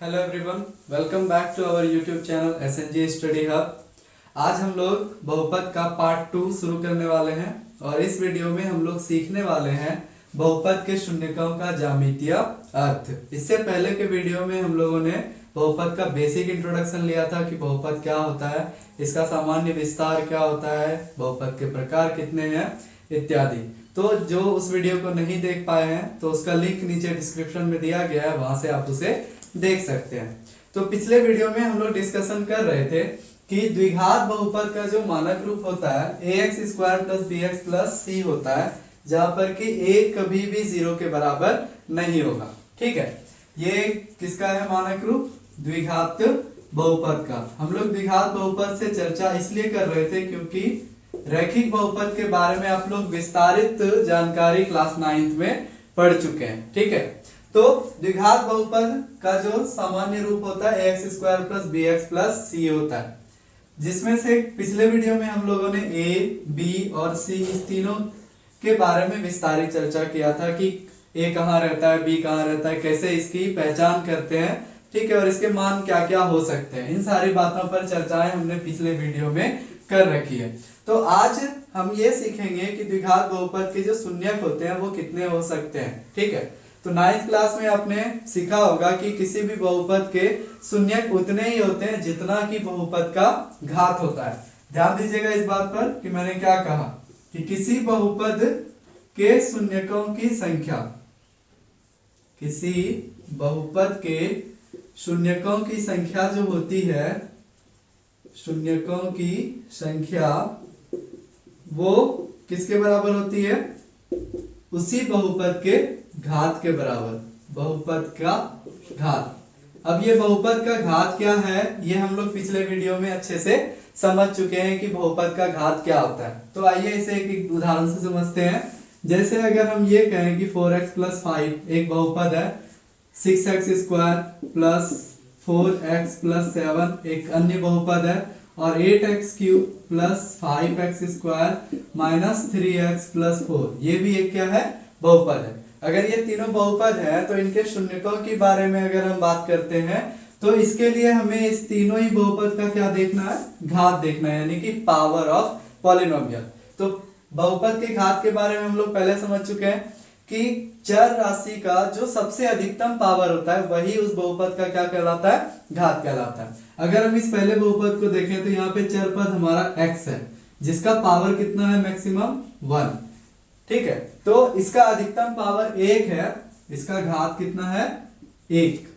Hello everyone, welcome back to our YouTube channel SNG study hub. आज हम लोग बहुपद का पार्ट 2 शुरू करने वाले हैं और इस वीडियो में हम लोग सीखने वाले हैं बहुपद के शून्यकों का ज्यामितीय अर्थ। इससे पहले के वीडियो में हम लोगों ने बहुपद का बेसिक इंट्रोडक्शन लिया था कि बहुपद क्या होता है, इसका सामान्य विस्तार क्या होता है, बहुपद के प्रकार कितने हैं इत्यादि। तो जो उस वीडियो को नहीं देख पाए हैं तो उसका लिंक नीचे डिस्क्रिप्शन में दिया गया है, वहां से आप उसे देख सकते हैं। तो पिछले वीडियो में हम लोग डिस्कशन कर रहे थे कि द्विघात बहुपद का जो मानक रूप होता है ax square plus bx plus c होता है, जहां पर कि a कभी भी 0 के बराबर नहीं होगा। ठीक है, ये किसका है मानक रूप? द्विघात बहुपद का। हम लोग द्विघात बहुपद से चर्चा इसलिए कर रहे थे क्योंकि रैखिक बहुपद के बारे में आप लोग विस्तारित जानकारी क्लास 9th में पढ़ चुके हैं। ठीक है, तो द्विघात बहुपद का जो सामान्य रूप होता है ax square plus bx plus c होता है, जिसमें से पिछले वीडियो में हम लोगों ने a, b और c इस तीनों के बारे में विस्तारित चर्चा किया था कि a कहाँ रहता है, b कहाँ रहता है, कैसे इसकी पहचान करते हैं। ठीक है, और इसके मान क्या क्या हो सकते हैं, इन सारी बातों पर चर्चाएं हमने पिछले वीडियो में कर रखी है। तो आज हम ये सीखेंगे कि द्विघात बहुपद के जो शून्यक होते हैं वो कितने हो सकते हैं। ठीक है, तो 9th क्लास में आपने सीखा होगा कि किसी भी बहुपद के शून्यक उतने ही होते हैं जितना कि बहुपद का घात होता है। ध्यान दीजिएगा इस बात पर कि मैंने क्या कहा कि किसी बहुपद के शून्यकों की संख्या, किसी बहुपद के शून्यकों की संख्या जो होती है, शून्यकों की संख्या वो किसके बराबर होती है? उसी बहुपद के घात के बराबर, बहुपद का घात। अब ये बहुपद का घात क्या है, ये हम लोग पिछले वीडियो में अच्छे से समझ चुके हैं कि बहुपद का घात क्या होता है। तो आइए इसे एक उदाहरण से समझते हैं। जैसे अगर हम ये कहें कि 4x प्लस 5 एक बहुपद है, 6x square plus 4x plus 7 एक अन्य बहुपद है, और 8x cube plus 5x square minus 3x plus 4 ये भी एक क्या है? बहुपद है। अगर ये तीनों बहुपद है तो इनके शून्यकों के बारे में अगर हम बात करते हैं तो इसके लिए हमें इस तीनों ही बहुपद का क्या देखना है? घात देखना है, यानी कि पावर ऑफ पॉलिनोमियल। तो बहुपद के घात के बारे में हम लोग पहले समझ चुके हैं कि चर राशि का जो सबसे अधिकतम पावर होता है वही उस बहुपद का क्या कहलाता है? घात कहलाता है। अगर हम इस पहले बहुपद को देखें तो यहाँ पे चर पद हमारा x है, जिसका पावर कितना है? मैक्सिमम 1। ठीक है, तो इसका अधिकतम पावर 1 है, इसका घात कितना है? 1।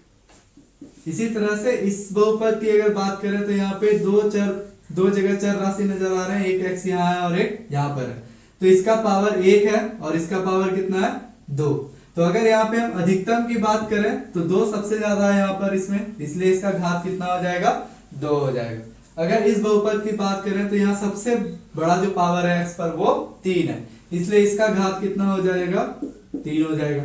इसी तरह से इस बहुपद की अगर बात करें तो यहाँ पे दो जगह चर राशि नजर आ रहे हैं, एक x यहाँ है और एक यहाँ पर है, तो इसका पावर 1 है और इसका पावर कितना है? 2। तो अगर यहाँ पे हम अधिकतम की बात करें तो 2 सबसे ज्यादा है यहाँ पर इसमें, इसलिए इसका घात कितना हो जाएगा? 2 हो जाएगा। अगर इस बहुपद की बात करें तो यहाँ सबसे बड़ा जो पावर है x पर वो 3 है, इसलिए इसका घात कितना हो जाएगा? 3 हो जाएगा।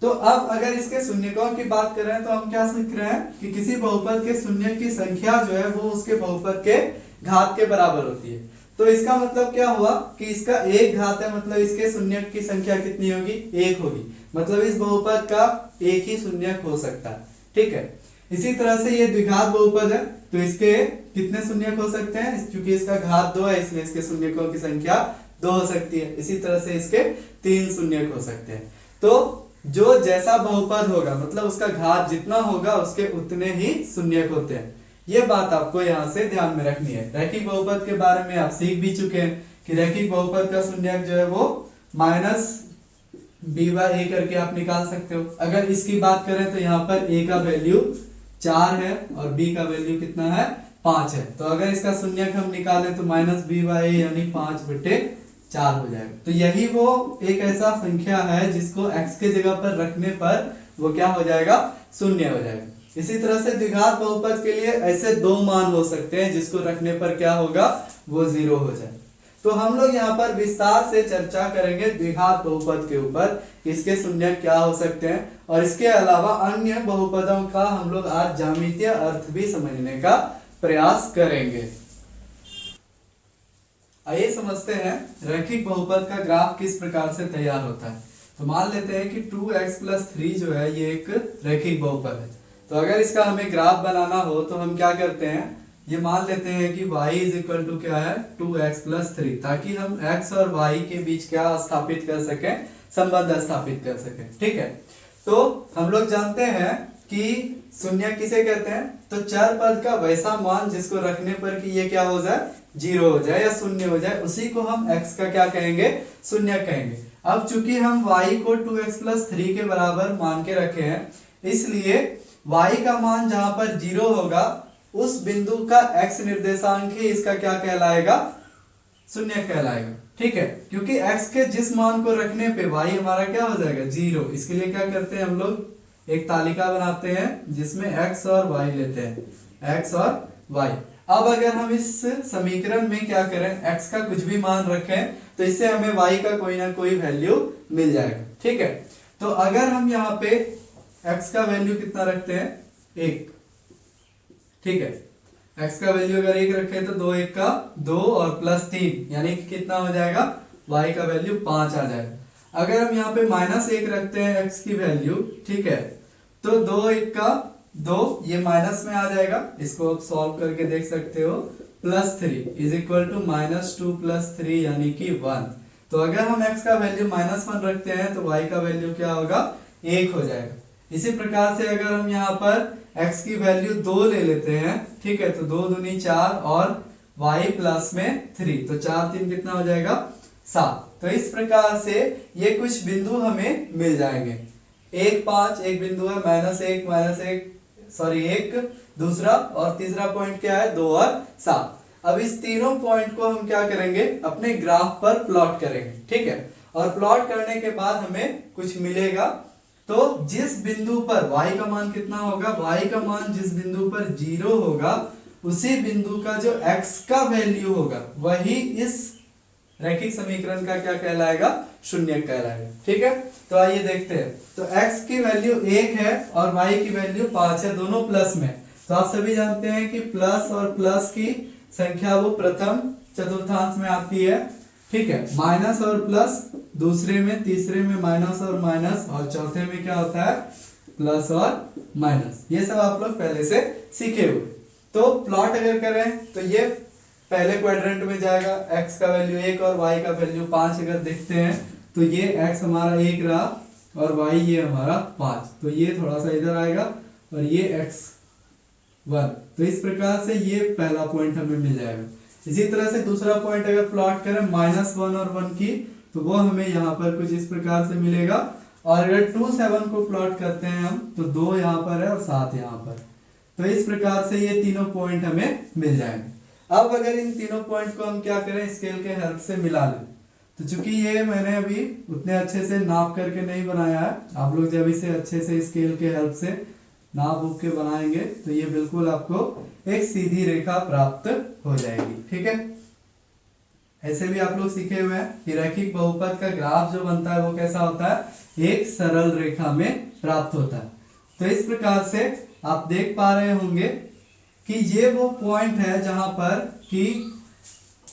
तो अब अगर इसके शून्यकों की बात करें तो हम क्या सीख रहे हैं कि किसी बहुपद के शून्य की संख्या जो है वो उसके बहुपद के घात के बराबर होती है। तो इसका मतलब क्या हुआ कि इसका एक घात है, मतलब इसके शून्यक की संख्या कितनी होगी? 1 होगी। मतलब इस बहुपद का एक ही शून्यक हो सकता है। ठीक है, इसी तरह से ये द्विघात बहुपद है तो इसके कितने शून्यक हो सकते हैं? क्योंकि इसका घात 2 है इसलिए इसके शून्यकों की संख्या 2 हो सकती है। इसी तरह से इसके 3 शून्यक हो सकते हैं। तो जो जैसा बहुपद होगा, मतलब उसका घात जितना होगा उसके उतने ही शून्यक होते हैं। ये बात आपको यहाँ से ध्यान में रखनी है। रैखिक बहुपद के बारे में आप सीख भी चुके हैं कि रैखिक बहुपद का शून्यक जो है वो माइनस b/a करके आप निकाल सकते हो। अगर इसकी बात करें तो यहाँ पर a का वैल्यू 4 है और b का वैल्यू कितना है? 5 है। तो अगर इसका शून्यक हम निकालें तो माइनस b/a यानी 5/4 हो जाएगा। तो यही वो एक ऐसा संख्या है जिसको x के जगह पर रखने पर वो क्या हो जाएगा? शून्य हो जाएगा। इसी तरह से द्विघात बहुपद के लिए ऐसे 2 मान हो सकते हैं जिसको रखने पर क्या होगा? वो 0 हो जाए। तो हम लोग यहाँ पर विस्तार से चर्चा करेंगे द्विघात बहुपद के ऊपर, इसके शून्यक क्या हो सकते हैं, और इसके अलावा अन्य बहुपदों का हम लोग आज ज्यामितीय अर्थ भी समझने का प्रयास करेंगे। आइए समझते हैं रैखिक बहुपद का ग्राफ किस प्रकार से तैयार होता है। तो मान लेते हैं कि 2x प्लस 3 जो है ये एक रैखिक बहुपद है। तो अगर इसका हमें ग्राफ बनाना हो तो हम क्या करते हैं, ये मान लेते हैं कि y इज इक्वल टू क्या है 2x प्लस 3, ताकि हम x और y के बीच क्या स्थापित कर सकें, संबंध स्थापित कर सकें। ठीक है, तो हम लोग जानते हैं कि शून्य किसे कहते हैं, तो चर पद का वैसा मान जिसको रखने पर कि ये क्या हो जाए, जीरो हो जाए या शून्य हो जाए, उसी को हम x का क्या कहेंगे, शून्य कहेंगे। अब चूंकि हम y को 2x प्लस 3 के बराबर मान के रखे हैं, इसलिए y का मान जहां पर जीरो होगा उस बिंदु का x निर्देशांक ही इसका क्या कहलाएगा, शून्य कहलाएगा। ठीक है, क्योंकि x के जिस मान को रखने पे y हमारा क्या हो जाएगा, जीरो। इसके लिए क्या करते हैं, हम लोग एक तालिका बनाते हैं जिसमें x और y लेते हैं, x और y। अब अगर हम इस समीकरण में क्या करें, x का कुछ भी मान रखें तो इससे हमें y का कोई ना कोई वैल्यू मिल जाएगा। ठीक है, तो अगर हम यहाँ पे x का वैल्यू कितना रखते हैं, 1। ठीक है, x का वैल्यू अगर 1 रखे तो 2 1 का 2 और प्लस 3 यानी कि कितना हो जाएगा, y का वैल्यू 5 आ जाएगा। अगर हम यहाँ पे -1 रखते हैं x की वैल्यू, ठीक है, तो 2 1 का 2, ये माइनस में आ जाएगा, इसको आप सॉल्व करके देख सकते हो, +3 इज इक्वल टू -2 + 3 यानी कि 1। तो अगर हम x का वैल्यू -1 रखते हैं तो y का वैल्यू क्या होगा, 1 हो जाएगा। इसी प्रकार से अगर हम यहाँ पर x की वैल्यू 2 ले लेते हैं, ठीक है, तो 2 दूनी 4 और y प्लस में 3, तो 4 3 कितना हो जाएगा, 7। तो इस प्रकार से ये कुछ बिंदु हमें मिल जाएंगे। 1 5 एक बिंदु है, -1 दूसरा, और तीसरा पॉइंट क्या है, 2 और 7। अब इस तीनों पॉइंट को हम क्या करेंगे, अपने ग्राफ पर प्लॉट करेंगे। ठीक है, और प्लॉट करने के बाद हमें कुछ मिलेगा। तो जिस बिंदु पर y का मान कितना होगा, y का मान जिस बिंदु पर 0 होगा उसी बिंदु का जो x का वैल्यू होगा वही इस रैखिक समीकरण का क्या कहलाएगा, शून्य कहलाएगा। ठीक है, तो आइए देखते हैं। तो x की वैल्यू 1 है और y की वैल्यू 5 है, दोनों प्लस में। तो आप सभी जानते हैं कि प्लस और प्लस की संख्या वो प्रथम चतुर्थांश में आती है। ठीक है, माइनस और प्लस दूसरे में, तीसरे में माइनस और माइनस, और चौथे में क्या होता है, प्लस और माइनस। ये सब आप लोग पहले से सीखे हुए। तो प्लॉट अगर करें तो ये पहले क्वाड्रेंट में जाएगा, x का वैल्यू 1 और y का वैल्यू 5 अगर देखते हैं तो ये x हमारा 1 रहा और y ये हमारा 5, तो ये थोड़ा सा इधर आएगा और ये x1। तो इस प्रकार से ये पहला पॉइंट हमें मिल जाएगा। इसी तरह से दूसरा पॉइंट अगर प्लॉट करें -1 और 1 की, तो वो हमें यहाँ पर कुछ इस प्रकार से मिलेगा। और अगर 2 7 को प्लॉट करते हैं हम, तो 2 यहाँ पर है और 7 यहाँ पर। तो इस प्रकार से ये तीनों पॉइंट हमें मिल जाएंगे। अब अगर इन तीनों पॉइंट को हम क्या करें, स्केल के हेल्प से मिला लें, तो चूंकि ये मैंने अभी उतने अच्छे से नाप करके नहीं बनाया है, आप लोग जब इसे अच्छे से स्केल के हेल्प से नाप उप के बनाएंगे तो ये बिल्कुल आपको एक सीधी रेखा प्राप्त हो जाएगी। ठीक है, ऐसे भी आप लोग सीखे हुए हैं कि रैखिक बहुपद का ग्राफ जो बनता है वो कैसा होता है, एक सरल रेखा में प्राप्त होता है। तो इस प्रकार से आप देख पा रहे होंगे कि ये वो पॉइंट है जहां पर कि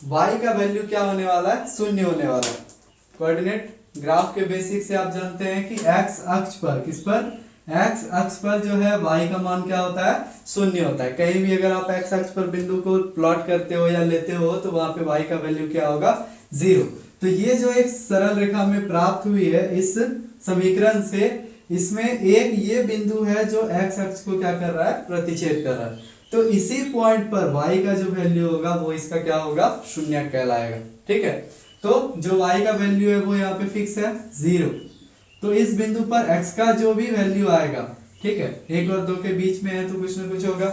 y का वैल्यू क्या होने वाला है, शून्य होने वाला है। कोऑर्डिनेट ग्राफ के बेसिक से आप जानते हैं कि x अक्ष पर, किस पर, x अक्ष पर जो है y का मान क्या होता है, शून्य होता है। कहीं भी अगर आप x अक्ष पर बिंदु को प्लॉट करते हो या लेते हो तो वहां पे y का वैल्यू क्या होगा, 0। तो ये जो एक सरल रेखा में प्राप्त हुई है इस समीकरण से, इसमें एक ये बिंदु है जो x अक्ष को क्या कर रहा है, प्रतिच्छेद कर रहा है। तो इसी पॉइंट पर y का जो वैल्यू होगा वो इसका क्या होगा, शून्य कहलाएगा। ठीक है, तो जो y का वैल्यू है वो यहाँ पे फिक्स है 0। तो इस बिंदु पर x का जो भी वैल्यू आएगा, ठीक है, 1 और 2 के बीच में है तो कुछ ना कुछ होगा,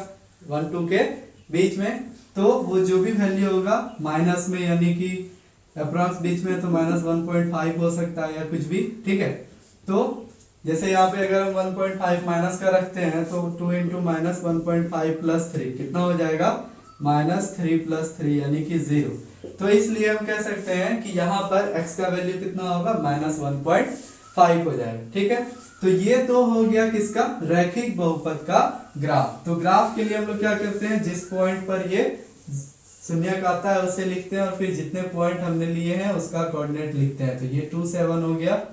1 2 के बीच में, तो वो जो भी वैल्यू होगा माइनस में, यानी कि अप्रॉक्स बीच में, तो -1.5 हो सकता है या कुछ भी। ठीक है, तो जैसे यहाँ पे अगर हम 1.5 माइनस का रखते हैं तो 2 × -1.5 + 3 कितना हो जाएगा, -3 + 3 यानी कि 0। तो इसलिए हम कह सकते हैं कि यहाँ पर x का वैल्यू कितना होगा, -1.5 हो जाएगा। ठीक है, तो ये तो हो गया किसका, रैखिक बहुपद का ग्राफ। तो ग्राफ के लिए हम लोग क्या करते हैं, जिस पॉइंट पर ये शून्य का आता है उसे लिखते हैं और फिर जितने पॉइंट हमने लिए हैं उसका कोऑर्डिनेट लिखते हैं। तो ये 2 7 हो गया,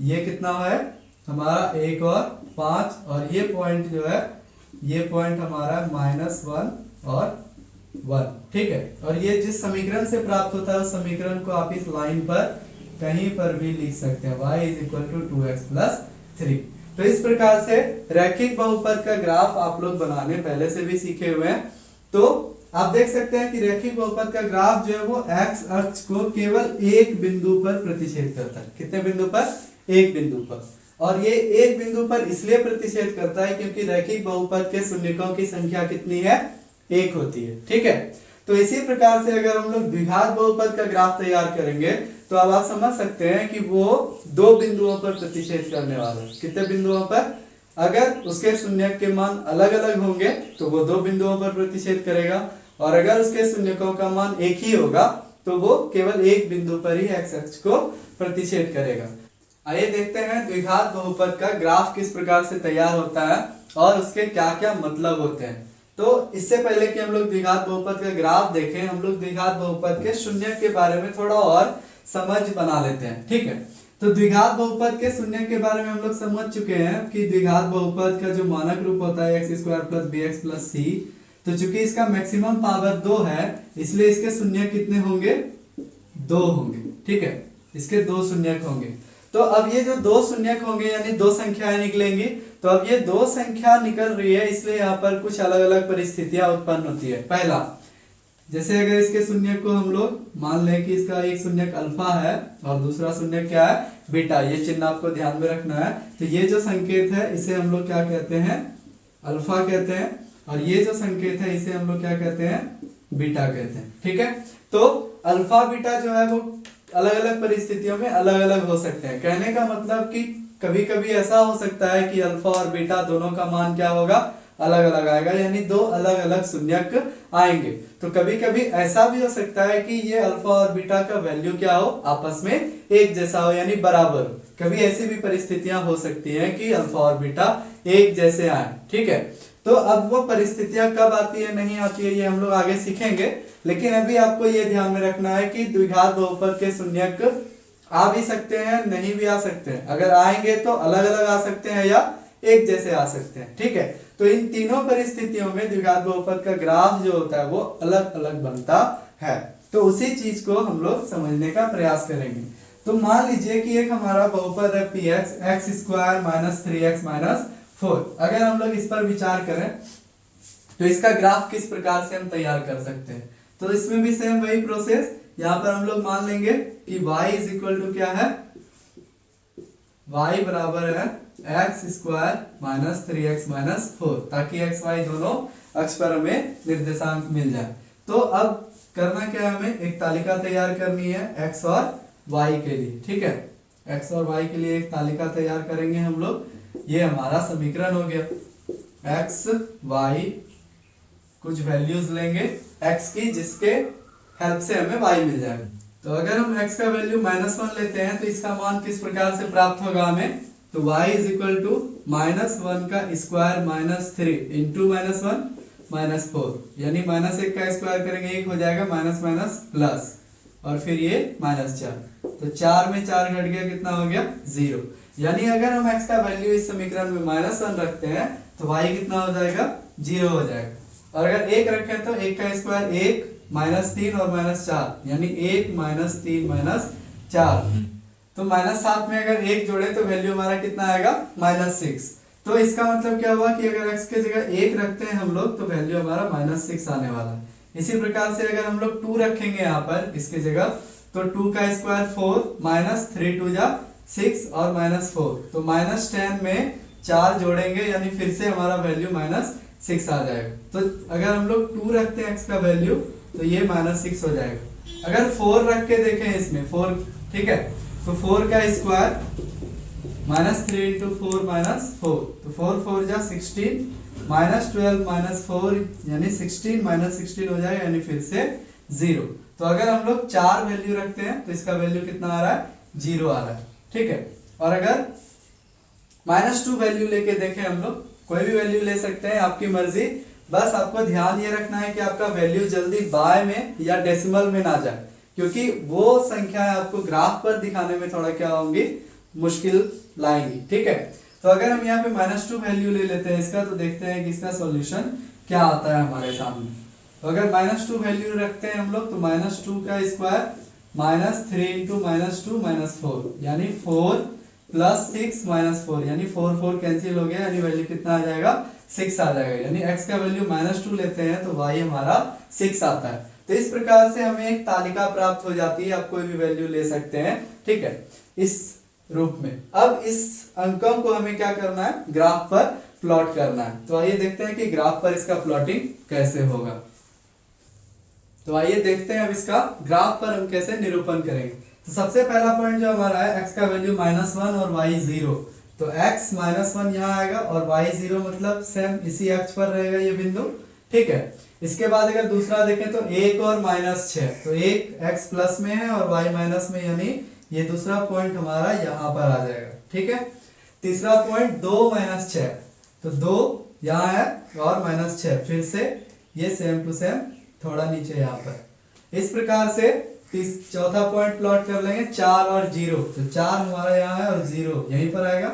ये कितना है हमारा 1 और 5, और ये पॉइंट जो है ये पॉइंट हमारा -1 और 1, ठीक है। और ये जिस समीकरण से प्राप्त होता है उस समीकरण को आप इस लाइन पर कहीं पर भी लिख सकते हैं, y = 2x + 3। तो इस प्रकार से रैखिक बहुपद का ग्राफ आप लोग बनाने पहले से भी सीखे हुए हैं। तो आप देख सकते हैं कि रैखिक बहुपद का ग्राफ जो है वो x अक्ष को केवल एक बिंदु पर प्रतिच्छेद करता है। कितने बिंदु पर? एक बिंदु पर। और ये एक बिंदु पर इसलिए प्रतिच्छेद करता है क्योंकि रैखिक बहुपद के शून्यकों की संख्या कितनी है? एक होती है, ठीक है। तो इसी प्रकार से अगर हम लोग द्विघात बहुपद का ग्राफ तैयार करेंगे तो अब आप समझ सकते हैं कि वो दो बिंदुओं पर प्रतिच्छेद करने वाला है। कितने बिंदुओं पर? अगर उसके शून्यक के मान अलग अलग होंगे तो वो दो बिंदुओं पर प्रतिच्छेद करेगा, और अगर उसके शून्यकों का मान एक ही होगा तो वो केवल एक बिंदु पर ही x अक्ष को प्रतिच्छेद करेगा। आइए देखते हैं द्विघात बहुपद का ग्राफ किस प्रकार से तैयार होता है और उसके क्या क्या मतलब होते हैं। तो इससे पहले कि हम लोग द्विघात बहुपद का ग्राफ देखें, हम लोग द्विघात बहुपद के शून्य के बारे में थोड़ा और समझ बना लेते हैं, ठीक है। तो द्विघात बहुपद के शून्य के बारे में हम लोग समझ चुके हैं कि द्विघात बहुपद का जो मानक रूप होता है x² + bx + c, तो चूंकि इसका मैक्सिमम पावर 2 है इसलिए इसके शून्य कितने होंगे? 2 होंगे, ठीक है। इसके 2 शून्यक होंगे। तो अब ये जो 2 शून्यक होंगे यानी 2 संख्याएं निकलेंगी। तो अब ये 2 संख्या निकल रही है इसलिए यहाँ पर कुछ अलग अलग परिस्थितियां उत्पन्न होती है। पहला, जैसे अगर इसके शून्यक को हम लोग मान लें कि इसका एक शून्यक अल्फा है और दूसरा शून्यक क्या है? बीटा। ये चिन्ह आपको ध्यान में रखना है। तो ये जो संकेत है इसे हम लोग क्या कहते हैं? अल्फा कहते हैं, और ये जो संकेत है इसे हम लोग क्या कहते हैं? बीटा कहते हैं, ठीक है। तो अल्फा बीटा जो है वो अलग अलग परिस्थितियों में अलग अलग हो सकते हैं। कहने का मतलब कि कभी कभी ऐसा हो सकता है कि अल्फा और बीटा दोनों का मान क्या होगा? अलग अलग आएगा, यानी दो अलग अलग शून्यक आएंगे। तो कभी कभी ऐसा भी हो सकता है कि ये अल्फा और बीटा का वैल्यू क्या हो? आपस में एक जैसा हो, यानी बराबर हो। कभी ऐसी भी परिस्थितियां हो सकती हैं कि अल्फा और बीटा एक जैसे आए, ठीक है। तो अब वो परिस्थितियां कब आती है नहीं आती है ये हम लोग आगे सीखेंगे, लेकिन अभी आपको ये ध्यान में रखना है कि द्विघात बहुपद के शून्यक आ भी सकते हैं, नहीं भी आ सकते हैं। अगर आएंगे तो अलग अलग आ सकते हैं या एक जैसे आ सकते हैं, ठीक है। तो इन तीनों परिस्थितियों में द्विघात बहुपद का ग्राफ जो होता है वो अलग अलग बनता है। तो उसी चीज को हम लोग समझने का प्रयास करेंगे। तो मान लीजिए कि एक हमारा बहुपद है px x² - 3x - 4। अगर हम लोग इस पर विचार करें तो इसका ग्राफ किस प्रकार से हम तैयार कर सकते हैं? तो इसमें भी सेम वही प्रोसेस। यहाँ पर हम लोग मान लेंगे कि y = क्या है? y बराबर है x² - 3x - 4, ताकि x y दोनों अक्ष पर हमें निर्देशांक मिल जाए। तो अब करना क्या है? हमें एक तालिका तैयार करनी है x और y के लिए, ठीक है। x और y के लिए एक तालिका तैयार करेंगे हम लोग। ये हमारा समीकरण हो गया। x y कुछ वैल्यूज लेंगे x की, जिसके हेल्प से हमें y मिल जाएगा। तो अगर हम x का वैल्यू -1 लेते हैं तो इसका मान किस प्रकार से प्राप्त होगा हमें? तो y = -1 का स्क्वायर -3 इंटू -1 -4, यानी -1 का स्क्वायर करेंगे 1 हो जाएगा, माइनस माइनस प्लस, और फिर ये -4। तो 4 में 4 घट गया, कितना हो गया? 0। यानी अगर हम x का वैल्यू इस समीकरण में -1 रखते हैं तो y कितना हो जाएगा? 0 हो जाएगा। और अगर 1 रखें तो 1 का स्क्वायर 1 -3 और -4, यानी 1 -3 -4। तो -7 में अगर 1 जोड़े तो वैल्यू हमारा कितना आएगा? -6। तो इसका मतलब क्या हुआ कि अगर x के जगह 1 रखते हैं हम लोग तो वैल्यू हमारा -6 आने वाला है। इसी प्रकार से अगर हम लोग 2 रखेंगे यहाँ पर इसके जगह, तो 2 का स्क्वायर 4 -3 2 जा 6 और -4, तो -10 में 4 जोड़ेंगे यानी फिर से हमारा वैल्यू -6 आ जाएगा। तो अगर हम लोग 2 रखते हैं x का वैल्यू तो ये -6 हो जाएगा। अगर 4 रख के देखें इसमें 4, ठीक है, तो 4 का स्क्वायर -3 × 4 -4, तो 4 4 जा 16 -12 -4 यानी 16 -16 हो जाएगा, यानी फिर से 0। तो अगर हम लोग 4 वैल्यू रखते हैं तो इसका वैल्यू कितना आ रहा है? 0 आ रहा है, ठीक है। और अगर -2 वैल्यू लेके देखें हम लोग, कोई भी वैल्यू ले सकते हैं, आपकी मर्जी, बस आपको ध्यान ये रखना है कि आपका वैल्यू जल्दी बाय में या डेसिमल में ना जाए, क्योंकि वो संख्याएं आपको ग्राफ पर दिखाने में थोड़ा क्या होंगी? मुश्किल लाएंगी। ठीक है, तो अगर हम यहाँ पे -2 वैल्यू ले लेते हैं इसका, तो देखते हैं कि इसका सॉल्यूशन क्या आता है हमारे सामने। तो अगर -2 वैल्यू रखते हैं हम लोग, तो -2 का स्क्वायर -3 × -2 -4 यानी 4 + 6 -4 यानी 4 4 कैंसिल हो गया, यानी वैल्यू कितना आ जाएगा 6 आ जाएगा। यानी x का वैल्यू -2 लेते हैं तो y हमारा 6 आता है। तो इस प्रकार से हमें एक तालिका प्राप्त हो जाती है, आप कोई भी वैल्यू ले सकते हैं। ठीक है, इस रूप में। अब इस अंकों को हमें क्या करना है, ग्राफ पर प्लॉट करना है। तो आइए देखते हैं कि ग्राफ पर इसका प्लॉटिंग कैसे होगा। तो आइए देखते हैं अब इसका ग्राफ पर हम कैसे निरूपण करेंगे। तो सबसे पहला पॉइंट जो हमारा है, x का वैल्यू -1 और y 0। तो x -1 यहाँ आएगा और y 0 मतलब सेम इसी अक्ष पर रहेगा ये बिंदु। ठीक है, इसके बाद अगर दूसरा देखें तो 1 और -6, तो 1 x प्लस में है और y माइनस में, यानी ये दूसरा पॉइंट हमारा यहाँ पर आ जाएगा। ठीक है, तीसरा पॉइंट 2 - 6, तो 2 यहाँ है और -6, फिर से ये सेम टू सेम थोड़ा नीचे यहाँ पर। इस प्रकार से चौथा पॉइंट प्लॉट कर लेंगे 4 और 0, तो 4 हमारा यहाँ है और 0 यहीं पर आएगा।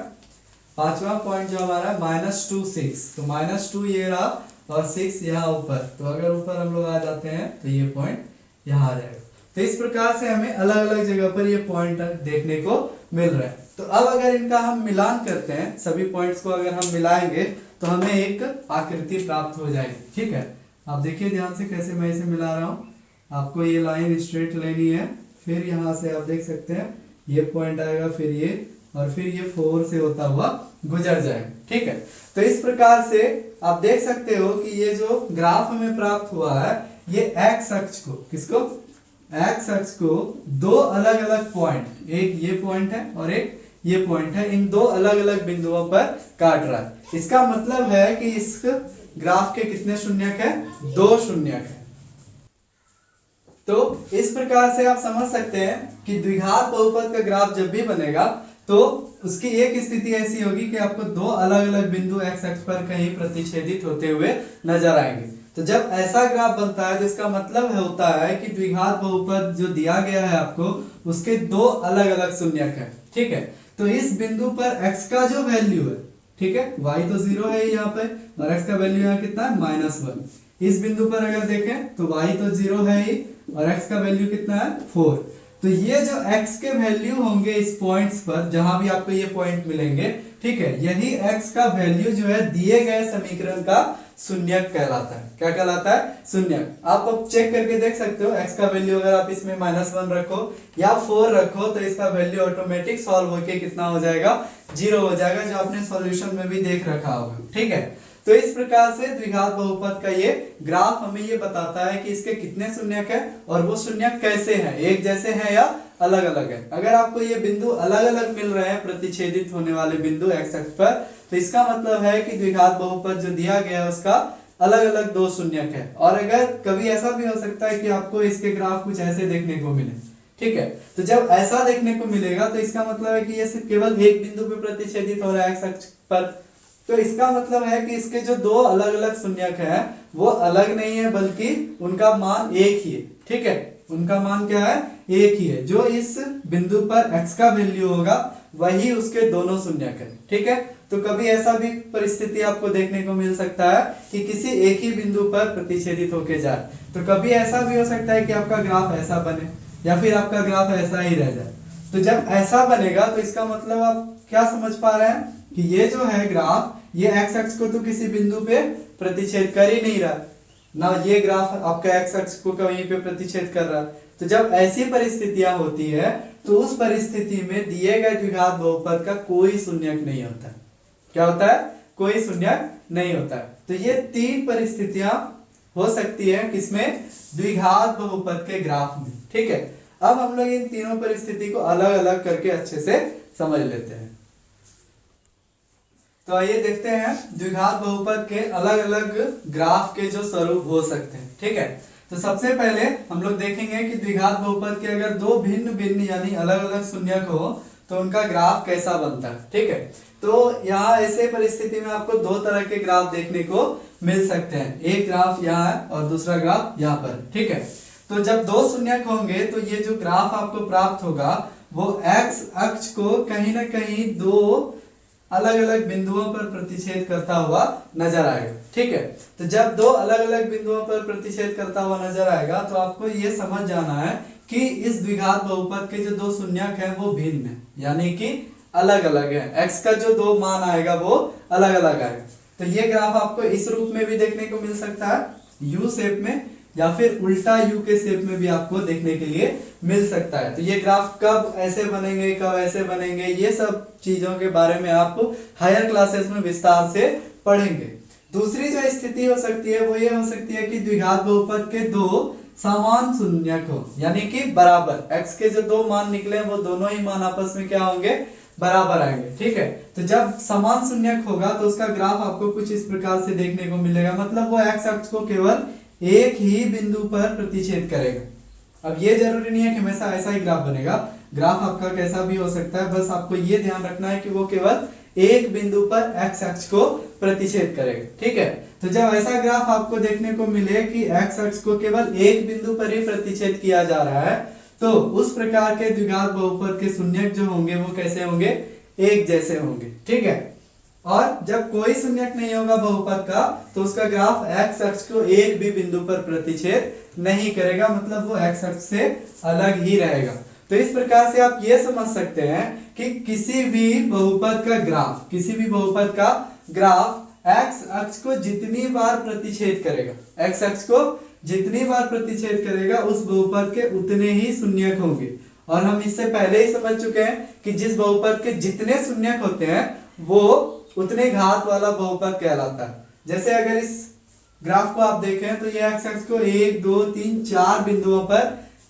पांचवा पॉइंट जो हमारा है -2 6, तो -2 ये रहा और 6 यहाँ ऊपर, तो अगर ऊपर हम लोग आ जाते हैं तो ये पॉइंट यहाँ आ जाएगा। तो इस प्रकार से हमें अलग अलग जगह पर ये पॉइंट देखने को मिल रहा है। तो अब अगर इनका हम मिलान करते हैं, सभी पॉइंट्स को अगर हम मिलाएंगे तो हमें एक आकृति प्राप्त हो जाएगी। ठीक है, आप देखिए ध्यान से कैसे मैं इसे मिला रहा हूँ। आपको ये लाइन स्ट्रेट लेनी है, फिर यहाँ से आप देख सकते हैं ये पॉइंट आएगा, फिर ये, और फिर ये 4 से होता हुआ गुजर जाएगा। ठीक है, तो इस प्रकार से आप देख सकते हो कि ये जो ग्राफ हमें प्राप्त हुआ है, ये एक्स अक्ष को, किसको, एक्स अक्ष को दो अलग अलग पॉइंट, एक ये पॉइंट है और एक ये पॉइंट है, इन दो अलग अलग बिंदुओं पर काट रहा है। इसका मतलब है कि इस ग्राफ के कितने शून्यक है, 2 शून्यक है। तो इस प्रकार से आप समझ सकते हैं कि द्विघात बहुपद का ग्राफ जब भी बनेगा तो उसकी एक स्थिति ऐसी होगी कि आपको दो अलग अलग बिंदु एक्स अक्ष पर कहीं प्रतिच्छेदित होते हुए नजर आएंगे। तो जब ऐसा ग्राफ बनता है तो इसका मतलब होता है कि द्विघात बहुपद जो दिया गया है आपको, उसके दो अलग अलग शून्यक है। ठीक है, तो इस बिंदु पर x का जो वैल्यू है, ठीक है, y तो 0 है यहाँ पे और x का वैल्यू यहाँ कितना है, -1। इस बिंदु पर अगर देखें तो y तो 0 है ही और x का वैल्यू कितना है, 4। तो ये जो x के वैल्यू होंगे इस पॉइंट्स पर, जहां भी आपको ये पॉइंट मिलेंगे, ठीक है, यही x का वैल्यू जो है दिए गए समीकरण का शून्यक कहलाता है। क्या कहलाता है, शून्यक। आप अब चेक करके देख सकते हो, x का वैल्यू अगर आप इसमें -1 रखो या 4 रखो तो इसका वैल्यू ऑटोमेटिक सॉल्व होके कितना हो जाएगा, 0 हो जाएगा, जो आपने सॉल्यूशन में भी देख रखा होगा। ठीक है, तो इस प्रकार से द्विघात बहुपद का ये ग्राफ हमें ये बताता है कि इसके कितने शून्यक है और वो शून्यक कैसे हैं, एक जैसे हैं या अलग अलग है। अगर आपको ये बिंदु अलग अलग मिल रहे हैं, प्रतिच्छेदित होने वाले बिंदु एक्स अक्ष पर, तो इसका मतलब है कि द्विघात बहुपद जो दिया गया है उसका अलग अलग दो शून्यक है। और अगर कभी ऐसा भी हो सकता है कि आपको इसके ग्राफ कुछ ऐसे देखने को मिले, ठीक है, तो जब ऐसा देखने को मिलेगा तो इसका मतलब है कि ये सिर्फ केवल एक बिंदु पे प्रतिच्छेदित हो रहा है एक्स अक्ष पर। तो इसका मतलब है कि इसके जो दो अलग अलग शून्यक है वो अलग नहीं है, बल्कि उनका मान एक ही है। ठीक है, उनका मान क्या है, एक ही है। जो इस बिंदु पर x का वैल्यू होगा वही उसके दोनों शून्यक है। ठीक है, तो कभी ऐसा भी परिस्थिति आपको देखने को मिल सकता है कि किसी एक ही बिंदु पर प्रतिच्छेदित होके जाए। तो कभी ऐसा भी हो सकता है कि आपका ग्राफ ऐसा बने या फिर आपका ग्राफ ऐसा ही रह जाए। तो जब ऐसा बनेगा तो इसका मतलब आप क्या समझ पा रहे हैं कि ये जो है ग्राफ, ये एक्स अक्ष को तो किसी बिंदु पे प्रतिच्छेद कर ही नहीं रहा ना, ये ग्राफ आपका एक्स अक्ष को कहीं पे प्रतिच्छेद कर रहा। तो जब ऐसी परिस्थितियां होती है तो उस परिस्थिति में दिए गए द्विघात बहुपद का कोई शून्यक नहीं होता। क्या होता है, कोई शून्यक नहीं होता है। तो ये तीन परिस्थितियां हो सकती है किसमें, द्विघात बहुपद के ग्राफ में। ठीक है, अब हम लोग इन तीनों परिस्थिति को अलग अलग करके अच्छे से समझ लेते हैं। तो आइए देखते हैं द्विघात बहुपद के अलग अलग ग्राफ के जो स्वरूप हो सकते हैं। ठीक है, तो सबसे पहले हम लोग देखेंगे कि द्विघात बहुपद के अगर दो भिन्न भिन्न यानी अलग अलग शून्यक हो तो उनका ग्राफ कैसा बनता है। ठीक है, तो यहाँ ऐसे परिस्थिति में आपको दो तरह के ग्राफ देखने को मिल सकते हैं, एक ग्राफ यहाँ है और दूसरा ग्राफ यहाँ पर। ठीक है, तो जब दो शून्यक होंगे तो ये जो ग्राफ आपको प्राप्त होगा वो एक्स अक्ष को कहीं ना कहीं दो अलग अलग बिंदुओं पर प्रतिच्छेद करता हुआ नजर आएगा। ठीक है, तो जब दो अलग अलग बिंदुओं पर प्रतिच्छेद करता हुआ नजर आएगा तो आपको ये समझ जाना है कि इस द्विघात बहुपद के जो दो शून्यक हैं वो भिन्न है, यानी कि अलग अलग है। x का जो दो मान आएगा वो अलग अलग आएगा। तो ये ग्राफ आपको इस रूप में भी देखने को मिल सकता है, यू शेप में, या फिर उल्टा यू के शेप में भी आपको देखने के लिए मिल सकता है। तो ये ग्राफ कब ऐसे बनेंगे, कब ऐसे बनेंगे, ये सब चीजों के बारे में आप हायर क्लासेस में विस्तार से पढ़ेंगे। दूसरी जो स्थिति हो सकती है वो ये हो सकती है कि द्विघात बहुपद के दो समान शून्यक हो, यानी कि बराबर। x के जो दो मान निकले वो दोनों ही मान आपस में क्या होंगे, बराबर आएंगे। ठीक है, तो जब समान शून्यक होगा तो उसका ग्राफ आपको कुछ इस प्रकार से देखने को मिलेगा, मतलब वो x अक्ष को केवल एक ही बिंदु पर प्रतिच्छेद करेगा। अब ये जरूरी नहीं है कि हमेशा ऐसा ही ग्राफ बनेगा, ग्राफ आपका कैसा भी हो सकता है, बस आपको ये ध्यान रखना है कि वो केवल एक बिंदु पर x अक्ष को प्रतिच्छेद करेगा। ठीक है, तो जब ऐसा ग्राफ आपको देखने को मिले कि x अक्ष को केवल एक बिंदु पर ही प्रतिच्छेद किया जा रहा है, तो उस प्रकार के द्विघात बहुपद के शून्यक जो होंगे वो कैसे होंगे, एक जैसे होंगे। ठीक है, और जब कोई शून्यक नहीं होगा बहुपद का तो उसका ग्राफ x अक्ष को एक भी बिंदु पर प्रतिच्छेद नहीं करेगा, मतलब वो x अक्ष से अलग ही रहेगा। तो इस प्रकार से आप ये समझ सकते हैं कि किसी भी बहुपद का ग्राफ x अक्ष को जितनी बार प्रतिच्छेद करेगा, x अक्ष को जितनी बार प्रतिच्छेद करेगा उस बहुपद के उतने ही शून्यक होंगे। और हम इससे पहले ही समझ चुके हैं कि जिस बहुपद के जितने शून्यक होते हैं वो उतने घात वाला बहुपद कहलाता है। जैसे अगर इस ग्राफ को आप देखें तो ये x अक्ष को 1 2 3 4 बिंदुओं पर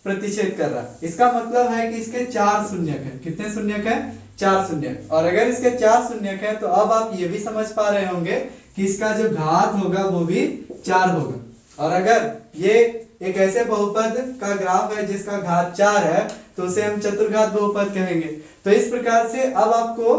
प्रतिच्छेद कर रहा है। इसका मतलब है कि इसके 4 शून्यक हैं। कितने शून्यक हैं, 4 शून्यक। और अगर इसके 4 शून्यक हैं तो अब आप ये भी समझ पा रहे होंगे कि इसका जो घात होगा वो भी 4 होगा। और अगर ये एक ऐसे बहुपद का ग्राफ है जिसका घात 4 है तो उसे हम चतुर्घात बहुपद कहेंगे। तो इस प्रकार से अब आपको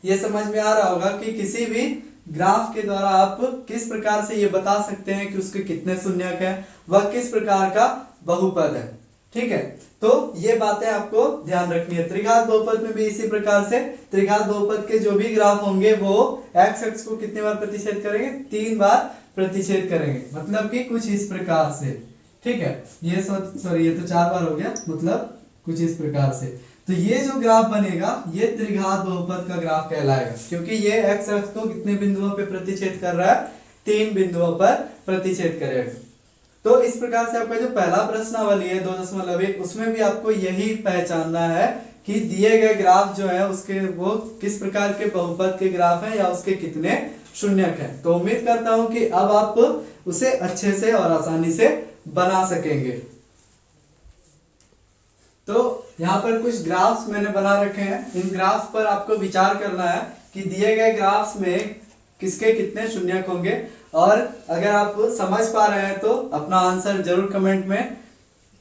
ये समझ में आ रहा होगा कि किसी भी ग्राफ के द्वारा आप किस प्रकार से ये बता सकते हैं कि उसके कितने शून्यक हैं, वह किस प्रकार का बहुपद है। ठीक है, तो ये बातें आपको ध्यान रखनी है। त्रिघात बहुपद में भी इसी प्रकार से त्रिघात बहुपद के जो भी ग्राफ होंगे वो x अक्ष को कितने बार प्रतिच्छेद करेंगे, 3 बार प्रतिच्छेद करेंगे, मतलब कि कुछ इस प्रकार से। ठीक है, ये सॉरी ये तो 4 बार हो गया, मतलब कुछ इस प्रकार से। तो ये जो ग्राफ बनेगा ये त्रिघात बहुपद का ग्राफ कहलाएगा, क्योंकि ये x अक्ष को कितने बिंदुओं पे प्रतिच्छेद कर रहा है, 3 बिंदुओं पर प्रतिच्छेद करेगा। तो इस प्रकार से आपका जो पहला प्रश्नावली है 2.1 उसमें भी आपको यही पहचानना है कि दिए गए ग्राफ जो है उसके वो किस प्रकार के बहुपद के ग्राफ है या उसके कितने शून्यक है। तो उम्मीद करता हूं कि अब आप उसे अच्छे से और आसानी से बना सकेंगे। तो यहाँ पर कुछ ग्राफ्स मैंने बना रखे हैं, इन ग्राफ्स पर आपको विचार करना है कि दिए गए ग्राफ्स में किसके कितने शून्यक होंगे। और अगर आप समझ पा रहे हैं तो अपना आंसर जरूर कमेंट में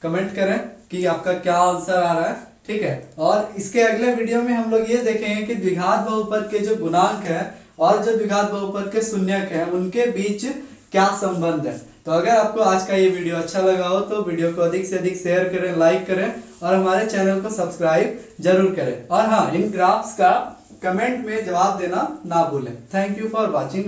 कमेंट करें कि आपका क्या आंसर आ रहा है। ठीक है, और इसके अगले वीडियो में हम लोग ये देखेंगे कि द्विघात बहुपद के जो गुणांक है और जो द्विघात बहुपद के शून्यक है उनके बीच क्या संबंध है। तो अगर आपको आज का ये वीडियो अच्छा लगा हो तो वीडियो को अधिक से अधिक शेयर करें, लाइक करें और हमारे चैनल को सब्सक्राइब जरूर करें। और हाँ, इन ग्राफ्स का कमेंट में जवाब देना ना भूलें। Thank you for watching.